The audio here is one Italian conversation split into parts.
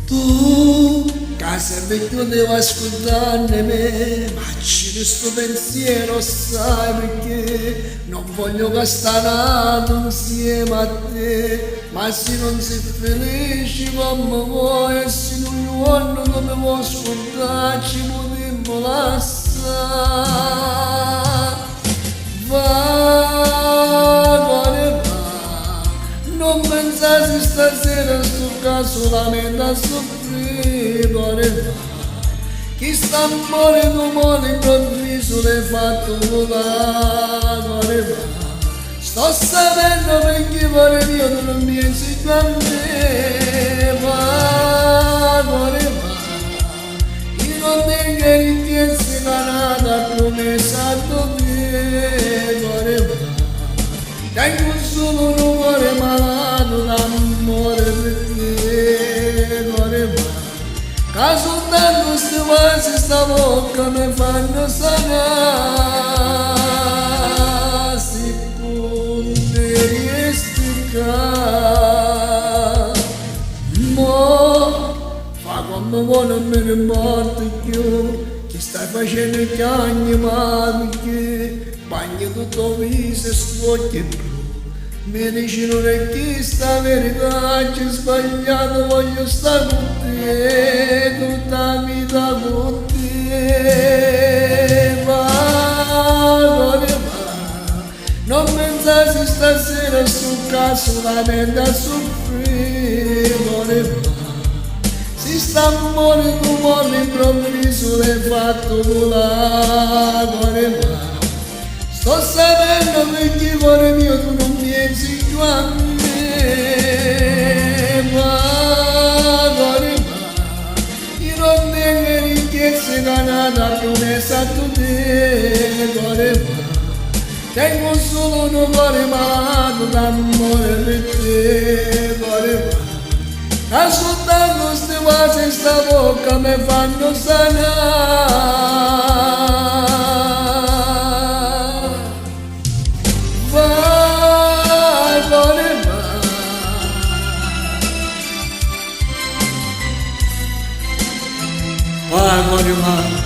Tu, che sempre tu devi ascoltare me, ma ci questo pensiero sai perché non voglio castanato insieme a te, ma se non sei felice come vuoi e se non vuoi come vuoi ascoltarci potremmo lasciare. Va, non pensassi stasera sto caso solamente a soffrire, va. Chi sta amore d'umore improvviso l'hai fatto volare, va. Sto sapendo perché cuore mio tu non mi insegni a me, va. Io non tengo richieste canata promessa a te, va. Tengo solo un cuore malato d'amore per te, cuore va. Che soltanto queste vasi sta bocca mi fanno sanare, si punti risticare. Mo, fa come vuoi non me ne importa più, che stai facendo i cagni ma perché bagni tutto il viso e sfogli blu. Mi dici non è chi sta verità, c'è sbagliato, voglio stare con te, tutta la vita con te, va. Non pensassi stasera sto caso solamente a soffrire, va. Si sta amore tu muore improvviso l'hai fatto volare, va. Sto sapendo perché cuore mio tu non pensi più a me, va. Io non tengo richieste canata promessa a te, cuore va. Tengo solo un cuore malato d'amore per te, cuore va. Che soltanto queste vasi e sta bocca mi fanno sanare. Vai, voglio male.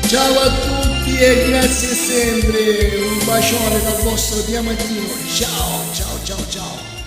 Ciao a tutti e grazie sempre, un bacione dal vostro Diamantino, ciao ciao ciao ciao.